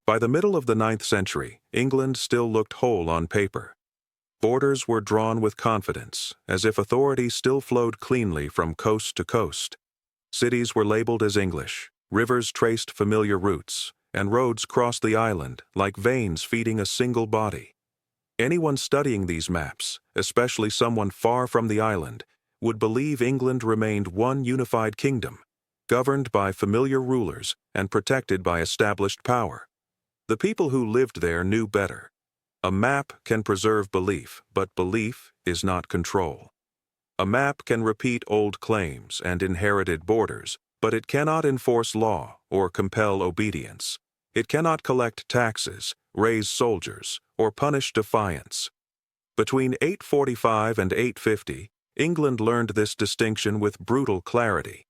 By the middle of the 9th century, England still looked whole on paper. Borders were drawn with confidence, as if authority still flowed cleanly from coast to coast. Cities were labeled as English, rivers traced familiar routes, and roads crossed the island like veins feeding a single body. Anyone studying these maps, especially someone far from the island, would believe England remained one unified kingdom, governed by familiar rulers and protected by established power. The people who lived there knew better. A map can preserve belief, but belief is not control. A map can repeat old claims and inherited borders, but it cannot enforce law or compel obedience. It cannot collect taxes, raise soldiers, or punish defiance. Between 845 and 850, England learned this distinction with brutal clarity.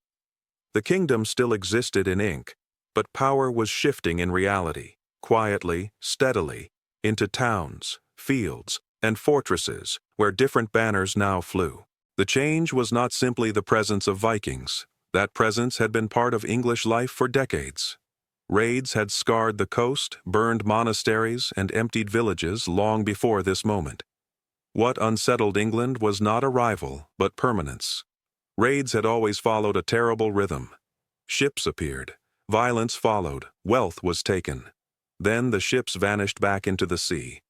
The kingdom still existed in ink, but power was shifting in reality, quietly, steadily, into towns, fields, and fortresses where different banners now flew. The change was not simply the presence of Vikings. That presence had been part of English life for decades. Raids had scarred the coast, burned monasteries, and emptied villages long before this moment. What unsettled England was not arrival, but permanence. Raids had always followed a terrible rhythm. Ships appeared, violence followed, wealth was taken. Then the ships vanished back into the sea.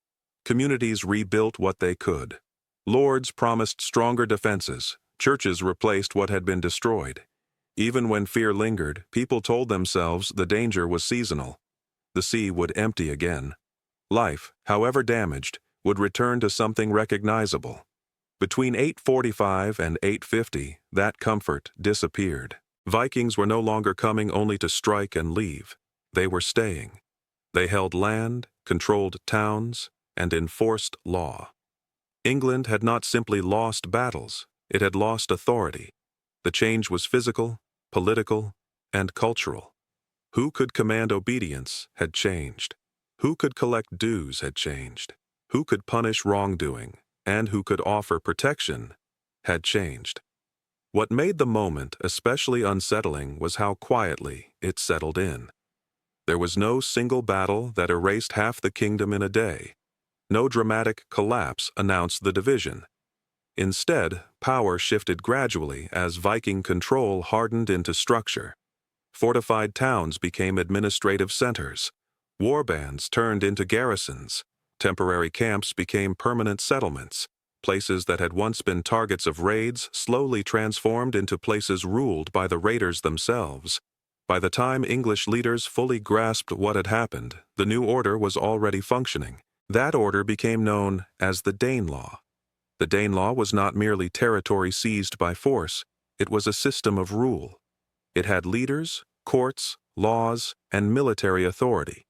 Communities rebuilt what they could. Lords promised stronger defenses. Churches replaced what had been destroyed. Even when fear lingered, people told themselves the danger was seasonal. The sea would empty again. Life, however damaged, would return to something recognizable. Between 845 and 850, that comfort disappeared. Vikings were no longer coming only to strike and leave. They were staying. They held land, controlled towns, and enforced law. England had not simply lost battles, it had lost authority. The change was physical, political, and cultural. Who could command obedience had changed. Who could collect dues had changed. Who could punish wrongdoing, and who could offer protection, had changed. What made the moment especially unsettling was how quietly it settled in. There was no single battle that erased half the kingdom in a day. No dramatic collapse announced the division. Instead, power shifted gradually as Viking control hardened into structure. Fortified towns became administrative centers. Warbands turned into garrisons. Temporary camps became permanent settlements. Places that had once been targets of raids slowly transformed into places ruled by the raiders themselves. By the time English leaders fully grasped what had happened, the new order was already functioning. That order became known as the Danelaw. The Danelaw was not merely territory seized by force, it was a system of rule. It had leaders, courts, laws, and military authority.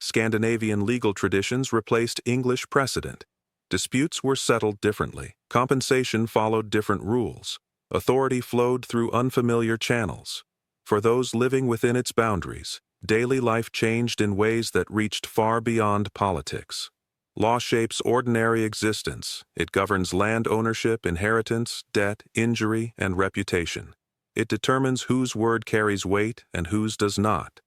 Scandinavian legal traditions replaced English precedent. Disputes were settled differently. Compensation followed different rules. Authority flowed through unfamiliar channels. For those living within its boundaries, daily life changed in ways that reached far beyond politics. Law shapes ordinary existence. It governs land ownership, inheritance, debt, injury, and reputation. It determines whose word carries weight and whose does not.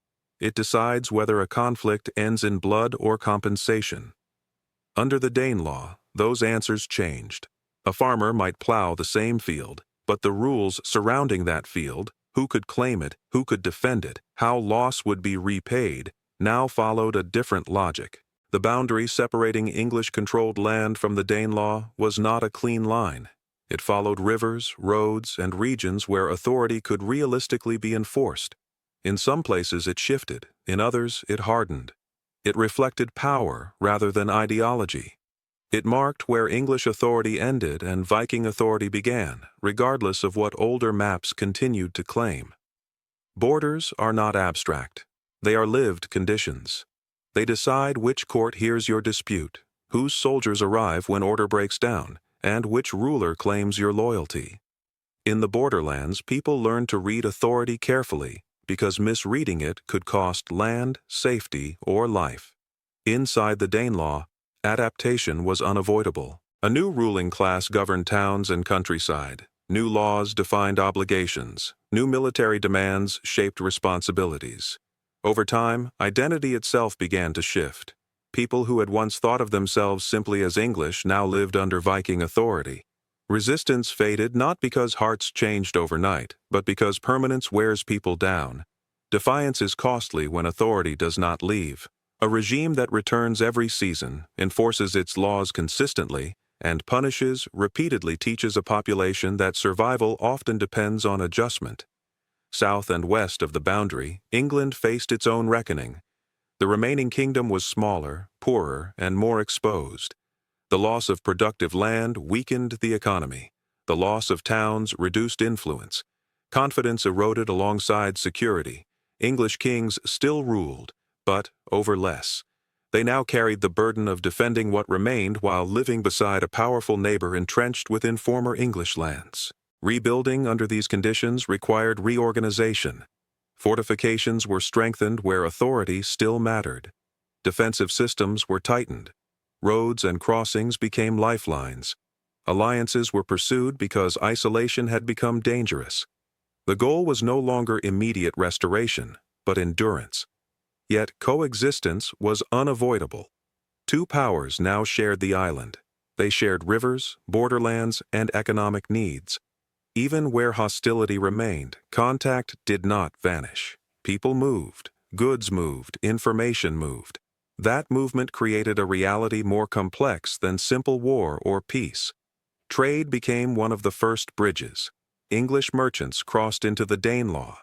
It decides whether a conflict ends in blood or compensation. Under the Danelaw, those answers changed. A farmer might plow the same field, but the rules surrounding that field, who could claim it, who could defend it, how loss would be repaid, now followed a different logic. The boundary separating English-controlled land from the Danelaw was not a clean line. It followed rivers, roads, and regions where authority could realistically be enforced. In some places it shifted, in others it hardened. It reflected power rather than ideology. It marked where English authority ended and Viking authority began, regardless of what older maps continued to claim. Borders are not abstract. They are lived conditions. They decide which court hears your dispute, whose soldiers arrive when order breaks down, and which ruler claims your loyalty. In the borderlands, people learned to read authority carefully because misreading it could cost land, safety, or life. Inside the Danelaw, adaptation was unavoidable. A new ruling class governed towns and countryside. New laws defined obligations. New military demands shaped responsibilities. Over time, identity itself began to shift. People who had once thought of themselves simply as English now lived under Viking authority. Resistance faded not because hearts changed overnight, but because permanence wears people down. Defiance is costly when authority does not leave. A regime that returns every season, enforces its laws consistently, and punishes, repeatedly teaches a population that survival often depends on adjustment. South and west of the boundary, England faced its own reckoning. The remaining kingdom was smaller, poorer, and more exposed. The loss of productive land weakened the economy. The loss of towns reduced influence. Confidence eroded alongside security. English kings still ruled, but over less. They now carried the burden of defending what remained while living beside a powerful neighbor entrenched within former English lands. Rebuilding under these conditions required reorganization. Fortifications were strengthened where authority still mattered. Defensive systems were tightened. Roads and crossings became lifelines. Alliances were pursued because isolation had become dangerous. The goal was no longer immediate restoration, but endurance. Yet coexistence was unavoidable. Two powers now shared the island. They shared rivers, borderlands, and economic needs. Even where hostility remained, contact did not vanish. People moved, goods moved, information moved. That movement created a reality more complex than simple war or peace. Trade became one of the first bridges. English merchants crossed into the Danelaw.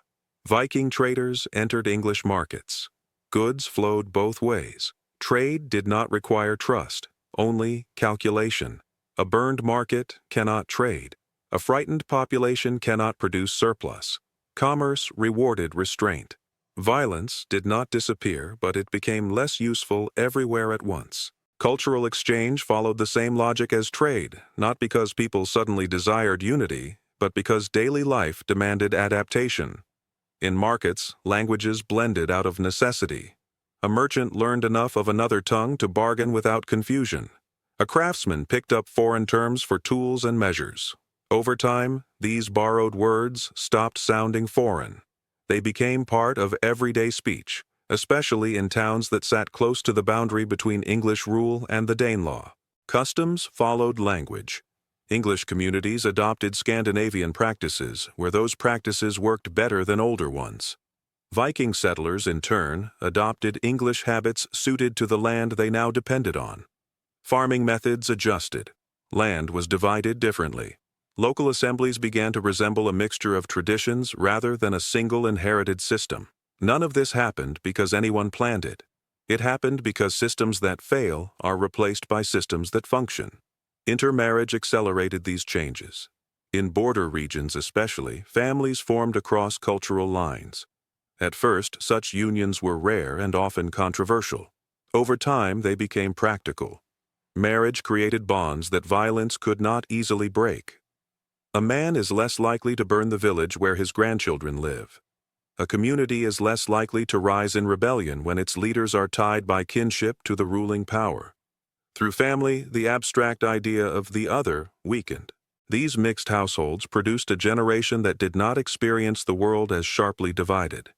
Viking traders entered English markets. Goods flowed both ways. Trade did not require trust, only calculation. A burned market cannot trade. A frightened population cannot produce surplus. Commerce rewarded restraint. Violence did not disappear, but it became less useful everywhere at once. Cultural exchange followed the same logic as trade, not because people suddenly desired unity, but because daily life demanded adaptation. In markets, languages blended out of necessity. A merchant learned enough of another tongue to bargain without confusion. A craftsman picked up foreign terms for tools and measures. Over time, these borrowed words stopped sounding foreign. They became part of everyday speech, especially in towns that sat close to the boundary between English rule and the Danelaw. Customs followed language. English communities adopted Scandinavian practices, where those practices worked better than older ones. Viking settlers, in turn, adopted English habits suited to the land they now depended on. Farming methods adjusted. Land was divided differently. Local assemblies began to resemble a mixture of traditions rather than a single inherited system. None of this happened because anyone planned it. It happened because systems that fail are replaced by systems that function. Intermarriage accelerated these changes. In border regions especially, families formed across cultural lines. At first, such unions were rare and often controversial. Over time, they became practical. Marriage created bonds that violence could not easily break. A man is less likely to burn the village where his grandchildren live. A community is less likely to rise in rebellion when its leaders are tied by kinship to the ruling power. Through family, the abstract idea of the other weakened. These mixed households produced a generation that did not experience the world as sharply divided.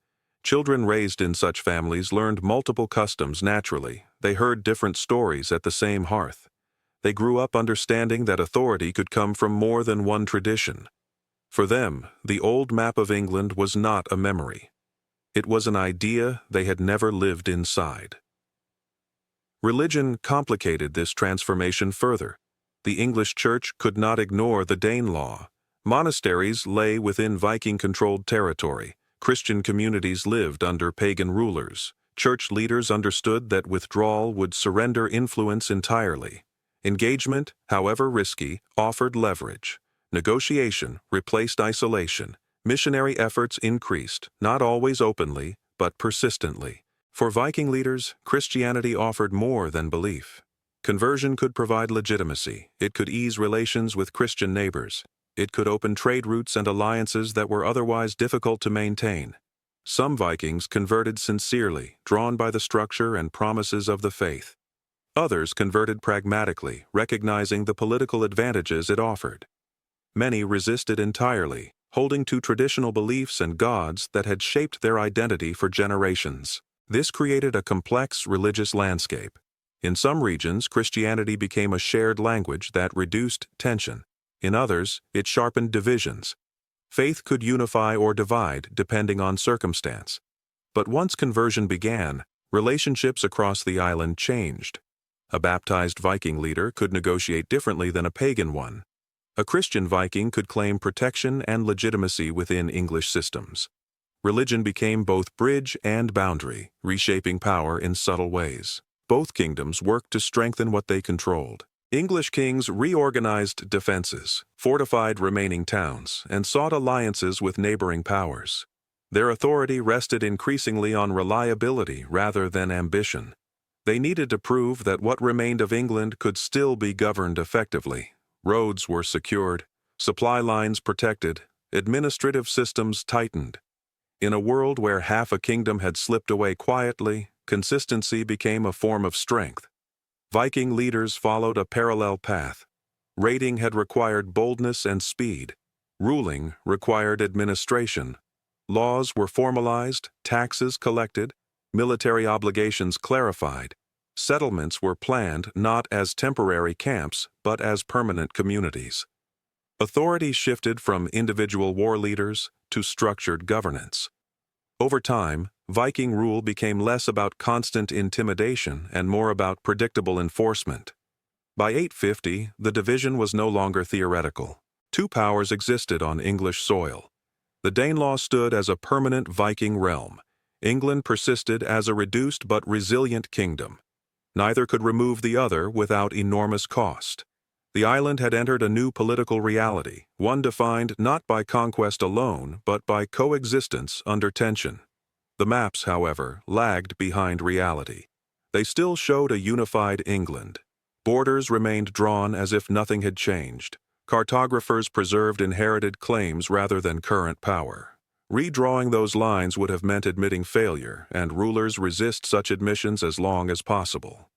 Children raised in such families learned multiple customs naturally. They heard different stories at the same hearth. They grew up understanding that authority could come from more than one tradition. For them, the old map of England was not a memory. It was an idea they had never lived inside. Religion complicated this transformation further. The English Church could not ignore the Danelaw. Monasteries lay within Viking-controlled territory. Christian communities lived under pagan rulers. Church leaders understood that withdrawal would surrender influence entirely. Engagement, however risky, offered leverage. Negotiation replaced isolation. Missionary efforts increased, not always openly, but persistently. For Viking leaders, Christianity offered more than belief. Conversion could provide legitimacy. It could ease relations with Christian neighbors. It could open trade routes and alliances that were otherwise difficult to maintain. Some Vikings converted sincerely, drawn by the structure and promises of the faith. Others converted pragmatically, recognizing the political advantages it offered. Many resisted entirely, holding to traditional beliefs and gods that had shaped their identity for generations. This created a complex religious landscape. In some regions, Christianity became a shared language that reduced tension. In others, it sharpened divisions. Faith could unify or divide depending on circumstance. But once conversion began, relationships across the island changed. A baptized Viking leader could negotiate differently than a pagan one. A Christian Viking could claim protection and legitimacy within English systems. Religion became both bridge and boundary, reshaping power in subtle ways. Both kingdoms worked to strengthen what they controlled. English kings reorganized defenses, fortified remaining towns, and sought alliances with neighboring powers. Their authority rested increasingly on reliability rather than ambition. They needed to prove that what remained of England could still be governed effectively. Roads were secured, supply lines protected, administrative systems tightened. In a world where half a kingdom had slipped away quietly, consistency became a form of strength. Viking leaders followed a parallel path. Raiding had required boldness and speed. Ruling required administration. Laws were formalized, taxes collected, military obligations clarified. Settlements were planned not as temporary camps, but as permanent communities. Authority shifted from individual war leaders to structured governance. Over time, Viking rule became less about constant intimidation and more about predictable enforcement. By 850, the division was no longer theoretical. Two powers existed on English soil. The Danelaw stood as a permanent Viking realm. England persisted as a reduced but resilient kingdom. Neither could remove the other without enormous cost. The island had entered a new political reality, one defined not by conquest alone, but by coexistence under tension. The maps, however, lagged behind reality. They still showed a unified England. Borders remained drawn as if nothing had changed. Cartographers preserved inherited claims rather than current power. Redrawing those lines would have meant admitting failure, and rulers resist such admissions as long as possible.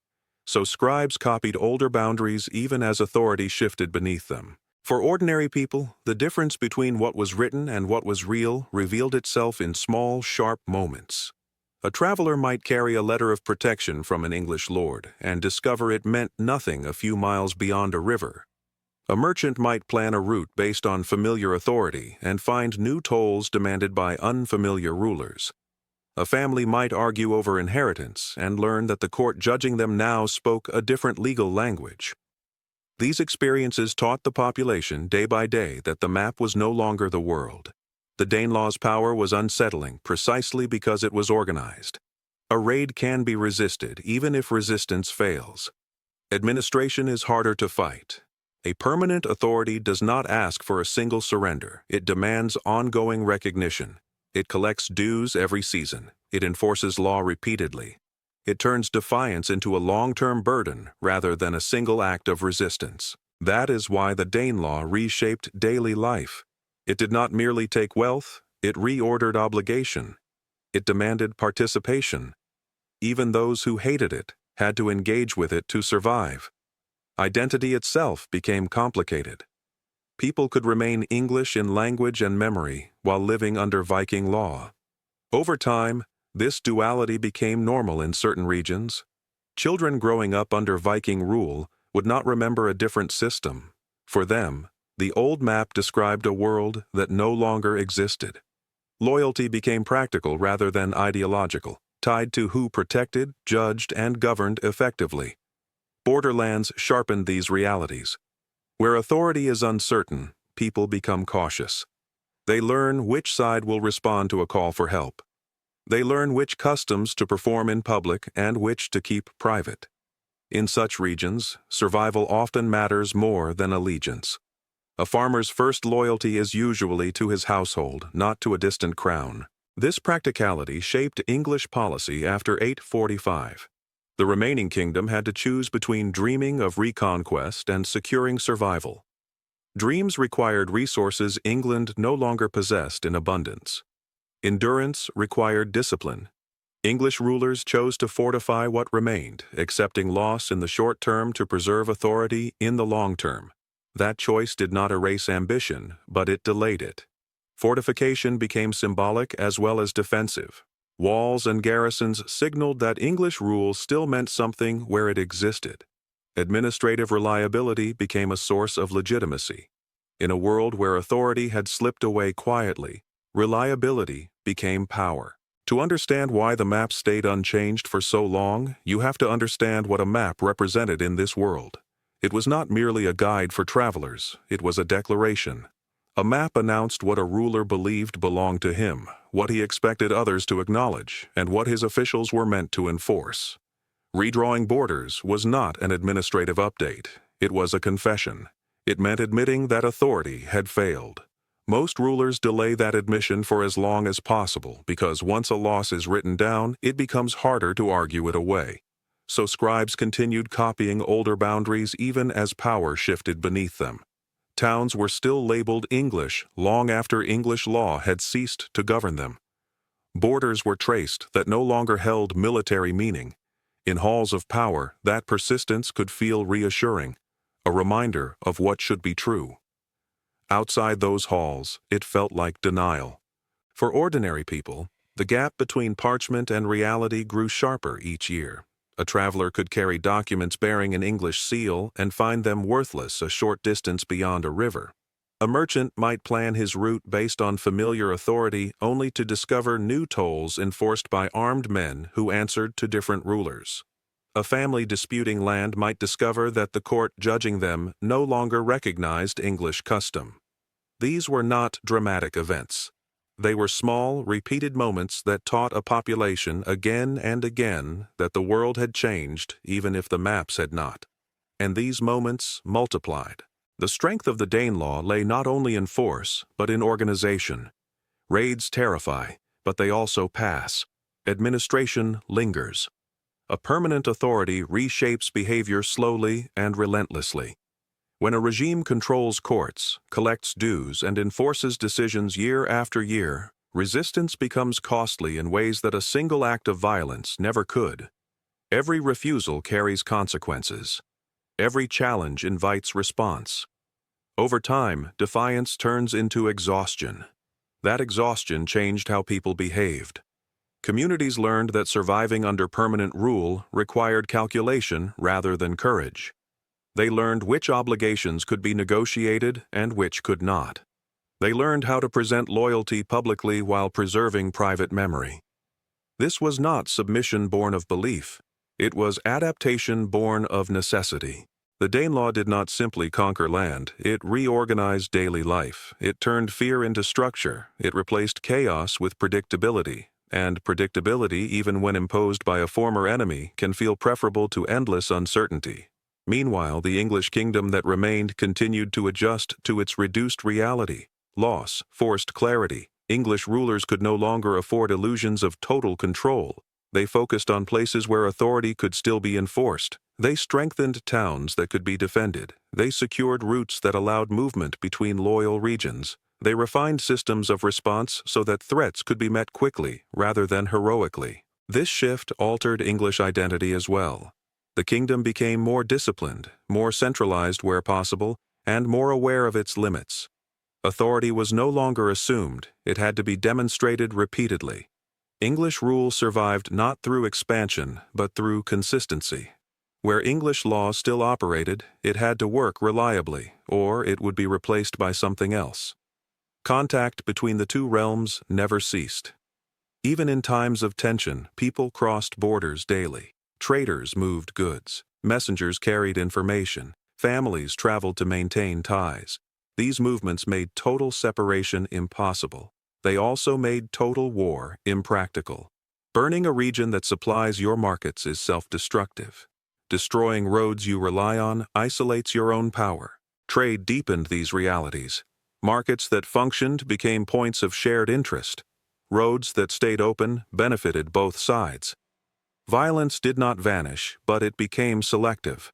So scribes copied older boundaries even as authority shifted beneath them. For ordinary people, the difference between what was written and what was real revealed itself in small, sharp moments. A traveler might carry a letter of protection from an English lord and discover it meant nothing a few miles beyond a river. A merchant might plan a route based on familiar authority and find new tolls demanded by unfamiliar rulers. A family might argue over inheritance and learn that the court judging them now spoke a different legal language. These experiences taught the population day by day that the map was no longer the world. The Danelaw's power was unsettling precisely because it was organized. A raid can be resisted even if resistance fails. Administration is harder to fight. A permanent authority does not ask for a single surrender. It demands ongoing recognition. It collects dues every season. It enforces law repeatedly. It turns defiance into a long-term burden rather than a single act of resistance. That is why the Danelaw reshaped daily life. It did not merely take wealth, it reordered obligation. It demanded participation. Even those who hated it had to engage with it to survive. Identity itself became complicated. People could remain English in language and memory while living under Viking law. Over time, this duality became normal in certain regions. Children growing up under Viking rule would not remember a different system. For them, the old map described a world that no longer existed. Loyalty became practical rather than ideological, tied to who protected, judged, and governed effectively. Borderlands sharpened these realities. Where authority is uncertain, people become cautious. They learn which side will respond to a call for help. They learn which customs to perform in public and which to keep private. In such regions, survival often matters more than allegiance. A farmer's first loyalty is usually to his household, not to a distant crown. This practicality shaped English policy after 845. The remaining kingdom had to choose between dreaming of reconquest and securing survival. Dreams required resources England no longer possessed in abundance. Endurance required discipline. English rulers chose to fortify what remained, accepting loss in the short term to preserve authority in the long term. That choice did not erase ambition, but it delayed it. Fortification became symbolic as well as defensive. Walls and garrisons signaled that English rule still meant something where it existed. Administrative reliability became a source of legitimacy. In a world where authority had slipped away quietly, reliability became power. To understand why the map stayed unchanged for so long, you have to understand what a map represented in this world. It was not merely a guide for travelers, it was a declaration. A map announced what a ruler believed belonged to him, what he expected others to acknowledge, and what his officials were meant to enforce. Redrawing borders was not an administrative update, it was a confession. It meant admitting that authority had failed. Most rulers delay that admission for as long as possible because once a loss is written down, it becomes harder to argue it away. So scribes continued copying older boundaries even as power shifted beneath them. Towns were still labeled English long after English law had ceased to govern them. Borders were traced that no longer held military meaning. In halls of power, that persistence could feel reassuring, a reminder of what should be true. Outside those halls, it felt like denial. For ordinary people, the gap between parchment and reality grew sharper each year. A traveler could carry documents bearing an English seal and find them worthless a short distance beyond a river. A merchant might plan his route based on familiar authority only to discover new tolls enforced by armed men who answered to different rulers. A family disputing land might discover that the court judging them no longer recognized English custom. These were not dramatic events. They were small, repeated moments that taught a population again and again that the world had changed even if the maps had not. And these moments multiplied. The strength of the Danelaw lay not only in force, but in organization. Raids terrify, but they also pass. Administration lingers. A permanent authority reshapes behavior slowly and relentlessly. When a regime controls courts, collects dues, and enforces decisions year after year, resistance becomes costly in ways that a single act of violence never could. Every refusal carries consequences. Every challenge invites response. Over time, defiance turns into exhaustion. That exhaustion changed how people behaved. Communities learned that surviving under permanent rule required calculation rather than courage. They learned which obligations could be negotiated and which could not. They learned how to present loyalty publicly while preserving private memory. This was not submission born of belief. It was adaptation born of necessity. The Danelaw did not simply conquer land, it reorganized daily life. It turned fear into structure. It replaced chaos with predictability. And predictability, even when imposed by a former enemy, can feel preferable to endless uncertainty. Meanwhile, the English kingdom that remained continued to adjust to its reduced reality. Loss forced clarity. English rulers could no longer afford illusions of total control. They focused on places where authority could still be enforced. They strengthened towns that could be defended. They secured routes that allowed movement between loyal regions. They refined systems of response so that threats could be met quickly rather than heroically. This shift altered English identity as well. The kingdom became more disciplined, more centralized where possible, and more aware of its limits. Authority was no longer assumed, it had to be demonstrated repeatedly. English rule survived not through expansion, but through consistency. Where English law still operated, it had to work reliably, or it would be replaced by something else. Contact between the two realms never ceased. Even in times of tension, people crossed borders daily. Traders moved goods. Messengers carried information. Families traveled to maintain ties. These movements made total separation impossible. They also made total war impractical. Burning a region that supplies your markets is self-destructive. Destroying roads you rely on isolates your own power. Trade deepened these realities. Markets that functioned became points of shared interest. Roads that stayed open benefited both sides. Violence did not vanish, but it became selective.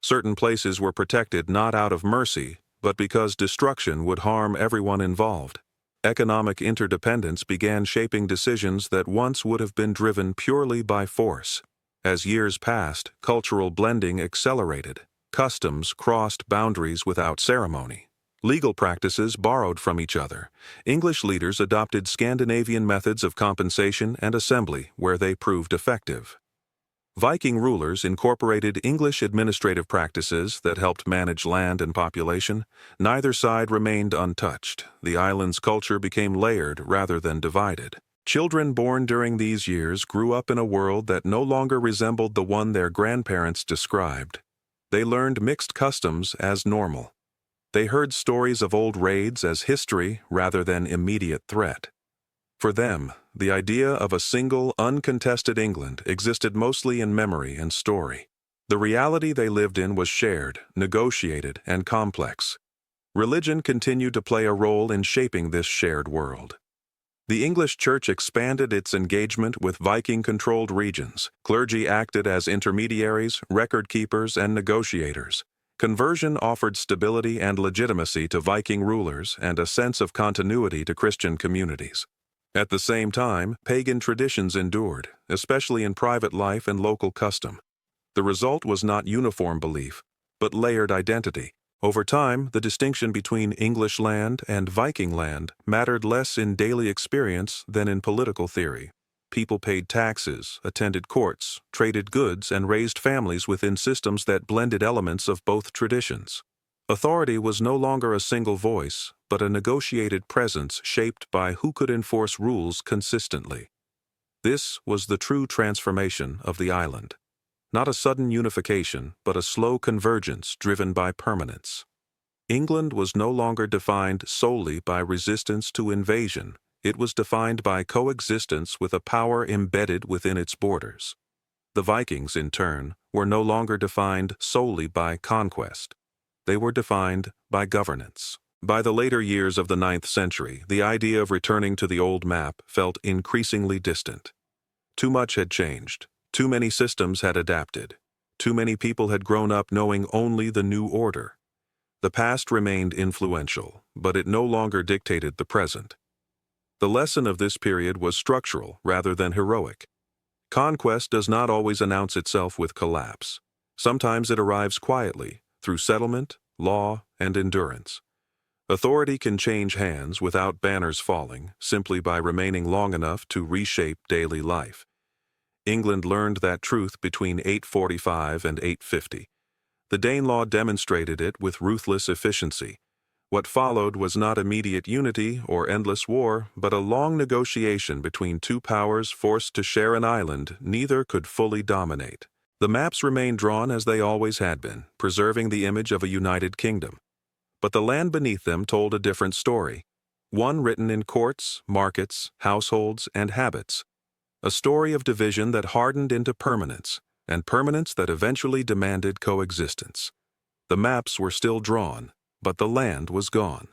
Certain places were protected not out of mercy, but because destruction would harm everyone involved. Economic interdependence began shaping decisions that once would have been driven purely by force. As years passed, cultural blending accelerated. Customs crossed boundaries without ceremony. Legal practices borrowed from each other. English leaders adopted Scandinavian methods of compensation and assembly where they proved effective. Viking rulers incorporated English administrative practices that helped manage land and population. Neither side remained untouched. The island's culture became layered rather than divided. Children born during these years grew up in a world that no longer resembled the one their grandparents described. They learned mixed customs as normal. They heard stories of old raids as history rather than immediate threat. For them, the idea of a single, uncontested England existed mostly in memory and story. The reality they lived in was shared, negotiated, and complex. Religion continued to play a role in shaping this shared world. The English Church expanded its engagement with Viking-controlled regions. Clergy acted as intermediaries, record-keepers, and negotiators. Conversion offered stability and legitimacy to Viking rulers and a sense of continuity to Christian communities. At the same time, pagan traditions endured, especially in private life and local custom. The result was not uniform belief, but layered identity. Over time, the distinction between English land and Viking land mattered less in daily experience than in political theory. People paid taxes, attended courts, traded goods, and raised families within systems that blended elements of both traditions. Authority was no longer a single voice, but a negotiated presence shaped by who could enforce rules consistently. This was the true transformation of the island. Not a sudden unification, but a slow convergence driven by permanence. England was no longer defined solely by resistance to invasion. It was defined by coexistence with a power embedded within its borders. The Vikings, in turn, were no longer defined solely by conquest. They were defined by governance. By the later years of the 9th century, the idea of returning to the old map felt increasingly distant. Too much had changed. Too many systems had adapted. Too many people had grown up knowing only the new order. The past remained influential, but it no longer dictated the present. The lesson of this period was structural rather than heroic. Conquest does not always announce itself with collapse. Sometimes it arrives quietly, through settlement, law, and endurance. Authority can change hands without banners falling, simply by remaining long enough to reshape daily life. England learned that truth between 845 and 850. The Danelaw demonstrated it with ruthless efficiency. What followed was not immediate unity or endless war, but a long negotiation between two powers forced to share an island neither could fully dominate. The maps remained drawn as they always had been, preserving the image of a united kingdom. But the land beneath them told a different story, one written in courts, markets, households, and habits. A story of division that hardened into permanence, and permanence that eventually demanded coexistence. The maps were still drawn, but the land was gone.